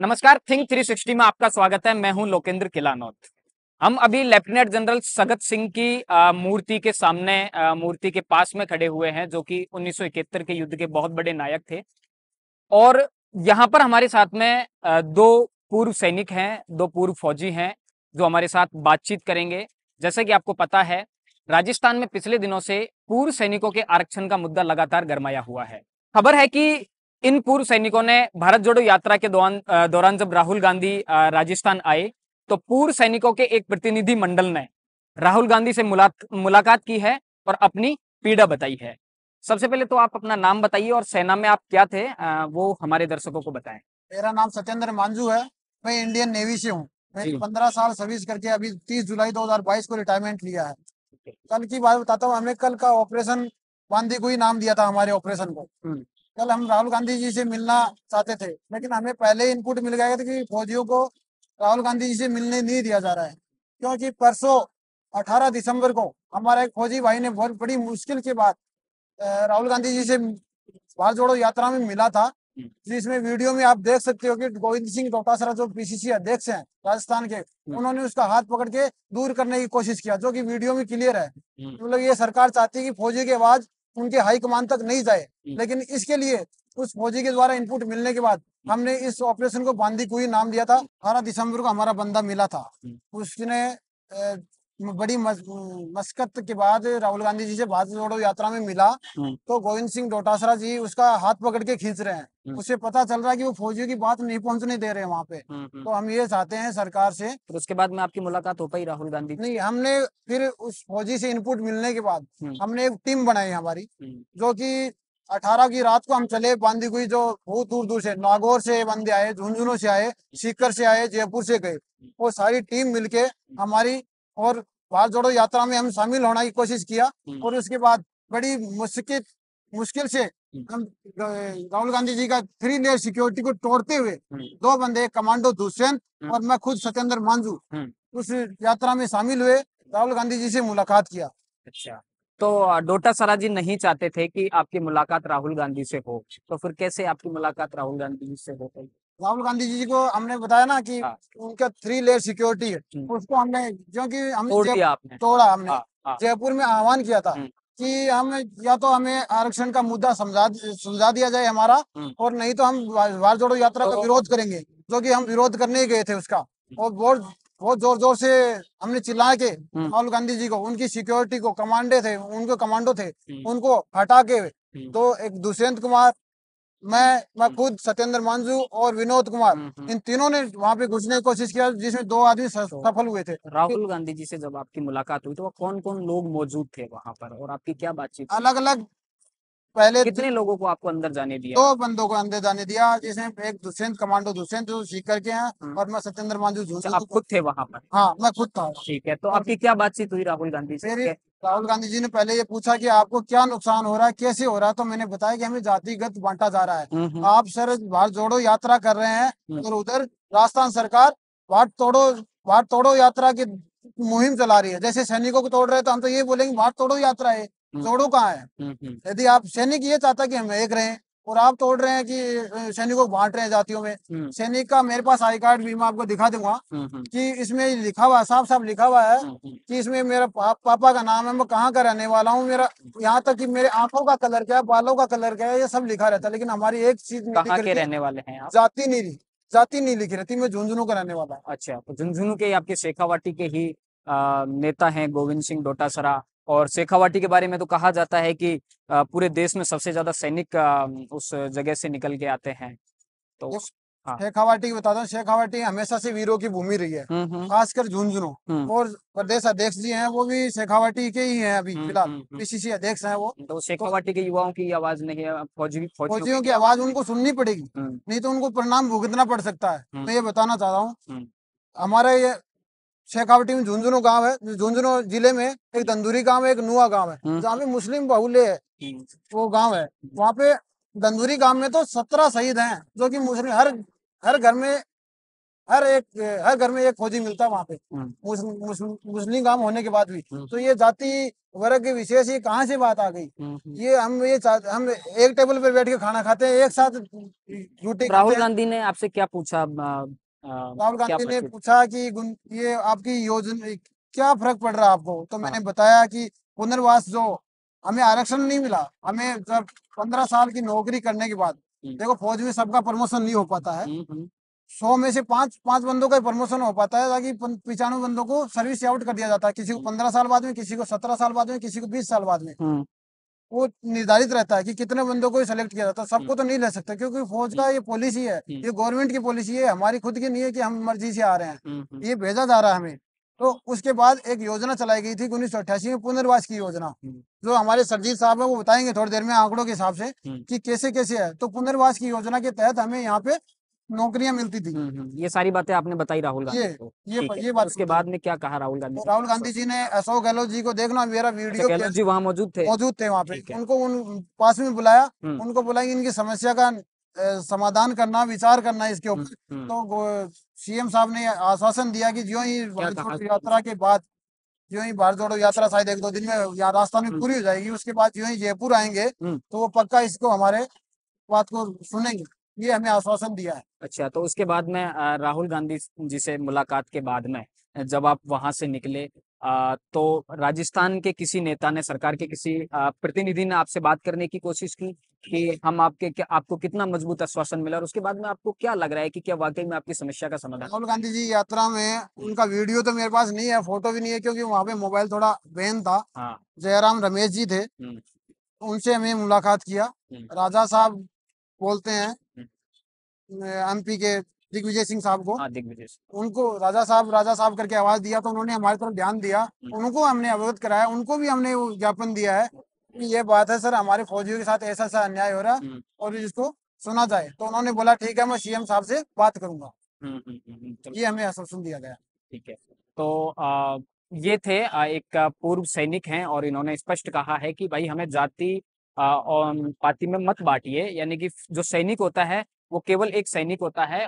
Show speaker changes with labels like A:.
A: नमस्कार, थिंक 360 में आपका स्वागत है। मैं हूं लोकेंद्र किलानौत। हम अभी लेफ्टिनेंट जनरल सगत सिंह की मूर्ति के सामने, मूर्ति के पास में खड़े हुए हैं, जो कि 1971 के युद्ध के बहुत बड़े नायक थे। और यहाँ पर हमारे साथ में दो पूर्व सैनिक हैं, दो पूर्व फौजी हैं, जो हमारे साथ बातचीत करेंगे। जैसे कि आपको पता है, राजस्थान में पिछले दिनों से पूर्व सैनिकों के आरक्षण का मुद्दा लगातार गरमाया हुआ है। खबर है कि इन पूर्व सैनिकों ने भारत जोड़ो यात्रा के दौरान जब राहुल गांधी राजस्थान आए, तो पूर्व सैनिकों के एक प्रतिनिधि मंडल ने राहुल गांधी से मुलाकात की है और अपनी पीड़ा बताई है। सबसे पहले तो आप अपना नाम बताइए और सेना में आप क्या थे, वो हमारे दर्शकों को बताएं।
B: मेरा नाम सत्येंद्र मांझू है। मैं इंडियन नेवी से हूँ। मैं
A: जी।
B: 15 साल सर्विस करके अभी 30 जुलाई 2022 को रिटायरमेंट लिया है। कल की बात बताता हूँ। हमें कल का ऑपरेशन बांदी को ही नाम दिया था हमारे ऑपरेशन को। कल हम राहुल गांधी जी से मिलना चाहते थे, लेकिन हमें पहले इनपुट मिल गया था कि फौजियों को राहुल गांधी जी से मिलने नहीं दिया जा रहा है, क्योंकि परसों 18 दिसंबर को हमारा एक फौजी भाई ने बहुत बड़ी मुश्किल के बाद राहुल गांधी जी से भारत जोड़ो यात्रा में मिला था। जिसमें वीडियो में आप देख सकते हो कि गोविंद सिंह डोटासरा जो पीसीसी अध्यक्ष हैं राजस्थान के, उन्होंने उसका हाथ पकड़ के दूर करने की कोशिश किया, जो कि वीडियो में क्लियर है। मतलब ये सरकार चाहती है कि फौजी की आवाज उनके हाईकमान तक नहीं जाए, लेकिन इसके लिए उस फौजी के द्वारा इनपुट मिलने के बाद हमने इस ऑपरेशन को बांदी कुई नाम दिया था। 18 दिसंबर को हमारा बंदा मिला था। उसने बड़ी मशक्कत के बाद राहुल गांधी जी से भारत जोड़ो यात्रा में मिला, तो गोविंद सिंह डोटासरा जी उसका हाथ पकड़ के खींच रहे हैं। उससे पता चल रहा है कि वो फौजियों की बात नहीं पहुंचने दे रहे हैं वहां पे। तो हम ये चाहते हैं सरकार से।
A: फिर उसके बाद में आपकी मुलाकात हो पाई राहुल गांधी
B: नहीं, हमने फिर उस फौजी से इनपुट मिलने के बाद हमने एक टीम बनाई हमारी, जो कि 18 की रात को हम चले बांदी हुई, जो बहुत दूर दूर से, नागौर से बंदे आए, झुंझुनू से आए, सीकर से आए, जयपुर से गए। वो सारी टीम मिलके हमारी और भारत जोड़ो यात्रा में हम शामिल होने की कोशिश किया। और उसके बाद बड़ी मुश्किल से हम राहुल गांधी जी का 3 लेयर सिक्योरिटी को तोड़ते हुए दो बंदे, कमांडो दुष्यंत और मैं खुद सत्येंद्र मांझू, उस यात्रा में शामिल हुए, राहुल गांधी जी से मुलाकात किया।
A: अच्छा, तो डोटासरा जी नहीं चाहते थे कि आपकी मुलाकात राहुल गांधी से हो, तो फिर कैसे आपकी मुलाकात राहुल गांधी जी से हो पाई?
B: राहुल गांधी जी को हमने बताया ना कि
A: हाँ।
B: उनका 3 लेयर सिक्योरिटी है, उसको हमने, क्योंकि हमने
A: तोड़ दिया आपने।
B: तोड़ा, हमने
A: हाँ, हाँ।
B: जयपुर में आह्वान किया था कि हम या तो हमें आरक्षण का मुद्दा समझा दिया जाए हमारा, और नहीं तो हम भारत जोड़ो यात्रा का विरोध करेंगे, जो कि हम विरोध करने ही गए थे उसका। और बहुत बहुत जोर जोर से हमने चिल्ला के राहुल गांधी जी को, उनकी सिक्योरिटी को, कमांडे थे उनके, कमांडो थे, उनको हटा के, तो एक दुष्यंत कुमार, मैं खुद सत्येंद्र मांझू और विनोद कुमार, इन तीनों ने वहां पे घुसने की कोशिश किया, जिसमें 2 आदमी सफल हुए थे।
A: राहुल गांधी जी से जब आपकी मुलाकात हुई तो कौन कौन लोग मौजूद थे वहां पर और आपकी क्या बातचीत हुई?
B: अलग अलग, पहले
A: कितने लोगों को आपको अंदर जाने दिया?
B: 2 बंदों को अंदर जाने दिया, जिसमें एक दुष्यंत, कमांडो दुष्यंत जो सीकर के हैं, और मैं सत्येंद्र मांझू
A: अच्छा,
B: झुंझुनू
A: आप खुद थे वहां पर?
B: हाँ, मैं खुद था।
A: ठीक है, तो आपकी क्या बातचीत हुई राहुल गांधी से?
B: मेरे राहुल गांधी जी ने पहले ये पूछा कि आपको क्या नुकसान हो रहा है, कैसे हो रहा है, तो मैंने बताया कि हमें जातिगत बांटा जा रहा है। आप सर भारत जोड़ो यात्रा कर रहे हैं और उधर राजस्थान सरकार भारत तोड़ो यात्रा की मुहिम चला रही है। जैसे सैनिकों को तोड़ रहे हैं, तो हम तो ये बोलेंगे भारत तोड़ो यात्रा है, जोड़ो कहाँ है? यदि आप सैनिक ये चाहता कि हम एक रहें, और आप तोड़ रहे हैं कि सैनिकों को बांट रहे हैं जातियों में। सैनिक का मेरे पास आई कार्ड भी मैं आपको दिखा दूंगा, कि इसमें लिखा हुआ, साफ साफ लिखा हुआ है कि इसमें मेरा पापा का नाम है, मैं कहाँ का रहने वाला हूँ, मेरा यहाँ तक कि मेरे आंखों का कलर क्या है, बालों का कलर क्या है, ये सब लिखा रहता है। लेकिन हमारी एक चीज नहीं
A: कहाँ
B: लिखी
A: के
B: रहती,
A: रहने वाले हैं आप?
B: जाति नहीं लिखी रहती। मैं झुंझुनू का रहने वाला हूँ।
A: अच्छा, तो झुंझुनू के आपके शेखावाटी के ही नेता हैं गोविंद सिंह डोटासरा। और शेखावाटी के बारे में तो कहा जाता है कि पूरे देश में सबसे ज्यादा सैनिक उस जगह से निकल के आते हैं, तो हाँ।
B: शेखावाटी की बताता हूँ। शेखावाटी हमेशा से वीरों की भूमि रही है, खासकर झुंझुनू। और प्रदेश अध्यक्ष जी हैं, वो भी शेखावाटी के ही हैं, अभी फिलहाल पीसीसी अध्यक्ष हैं वो।
A: तो शेखावाटी के युवाओं की आवाज नहीं है,
B: फौजियों की आवाज उनको सुननी पड़ेगी, नहीं तो उनको परिणाम भुगतना पड़ सकता है। मैं ये बताना चाह रहा हूँ। हमारे ये शेखावाटी में झुंझुनू गांव है, झुंझुनू जिले में एक दंदूरी गांव है, एक नुआ गांव है, जहाँ पे मुस्लिम बहुल्य है वो गांव है। वहाँ पे दंदूरी गांव में तो 17 शहीद हैं, जो कि मुस्लिम, हर हर घर में हर घर में एक फौजी मिलता वहाँ पे, मुस्लिम काम होने के बाद भी। तो ये जाति वर्ग के विशेष ये कहाँ से बात आ गई? ये हम एक टेबल पर बैठ के खाना खाते हैं, एक साथ रोटी खाते
A: राहुल
B: हैं।
A: गांधी ने आपसे क्या पूछा?
B: राहुल
A: क्या
B: गांधी ने
A: प्रश्न?
B: पूछा कि ये आपकी योजना क्या फर्क पड़ रहा है आपको? तो
A: हाँ।
B: मैंने बताया कि पुनर्वास जो हमें आरक्षण नहीं मिला, हमें जब 15 साल की नौकरी करने के बाद, देखो फौज में सबका प्रमोशन नहीं हो पाता है, 100 में से पांच पांच बंदों का प्रमोशन हो पाता है, ताकि 95 बंदों को सर्विस से आउट कर दिया जाता है, किसी को 15 साल बाद में, किसी को 17 साल बाद में, किसी को 20 साल बाद में। वो निर्धारित रहता है कि कितने बंदों को सेलेक्ट किया जाता है, सबको तो नहीं ले सकते, क्योंकि फौज का ये पॉलिसी है, ये गवर्नमेंट की पॉलिसी है, हमारी खुद की नहीं है कि हम मर्जी से आ रहे हैं, ये भेजा जा रहा है हमें। तो उसके बाद एक योजना चलाई गई थी 1988 में, पुनर्वास की योजना, जो हमारे सरजीत साहब है वो बताएंगे थोड़ी देर में आंकड़ों के हिसाब से कि कैसे कैसे है। तो पुनर्वास की योजना के तहत हमें यहाँ पे नौकरियां मिलती थी।
A: ये सारी बातें आपने बताई राहुल
B: ये
A: गांधी को? ठीक है।
B: ये बात
A: उसके बाद में क्या कहा राहुल गांधी
B: तो
A: ने?
B: राहुल गांधी जी ने अशोक गहलोत जी को, देखना मेरा
A: अच्छा,
B: वीडियो
A: गहलोत जी वहां मौजूद थे?
B: मौजूद थे वहां पे,
A: ठीक है।
B: उनको उन पास में बुलाया,
A: हम्म।
B: उनको बोला कि इनकी समस्या का समाधान करना, विचार करना इसके ऊपर। तो सीएम साहब ने आश्वासन दिया कि जो ही
A: क्या
B: भारत
A: कहा?
B: जोड़ो यात्रा के बाद, जो ही भारत जोड़ो यात्रा शायद 1-2 दिन में यहाँ राजस्थान में पूरी हो जाएगी, उसके बाद जो ही जयपुर आएंगे तो वो पक्का इसको हमारे बात को सुनेंगे, ये हमें आश्वासन दिया है।
A: अच्छा, तो उसके बाद में राहुल गांधी जी से मुलाकात के बाद में जब आप वहां से निकले, तो राजस्थान के किसी नेता ने, सरकार के किसी प्रतिनिधि ने आपसे बात करने की कोशिश की कि हम आपको कितना मजबूत आश्वासन मिला, और उसके बाद में आपको क्या लग रहा है कि क्या वाकई में आपकी समस्या का समाधान?
B: राहुल गांधी जी यात्रा में उनका वीडियो तो मेरे पास नहीं है, फोटो भी नहीं है, क्योंकि वहां पे मोबाइल थोड़ा बैन था।
A: हाँ।
B: जयराम रमेश जी थे, उनसे हमें मुलाकात किया। राजा साहब बोलते हैं एमपी के, दिग्विजय सिंह साहब को,
A: हाँ, दिग्विजय।
B: उनको राजा साहब करके आवाज दिया, तो उन्होंने हमारी तरफ ध्यान दिया, उनको हमने अवगत कराया, उनको भी हमने वो ज्ञापन दिया है कि ये बात है सर, हमारे फौजियों के साथ ऐसा ऐसा अन्याय हो रहा है और इसको सुना जाए। तो उन्होंने बोला ठीक है, मैं सीएम साहब से बात करूंगा। ये हमें आश्वासन दिया गया।
A: ठीक है। तो ये थे एक पूर्व सैनिक हैं, और इन्होंने स्पष्ट कहा है कि भाई हमें जाति और पाति में मत बांटिए, यानी कि जो सैनिक होता है वो केवल एक सैनिक होता है।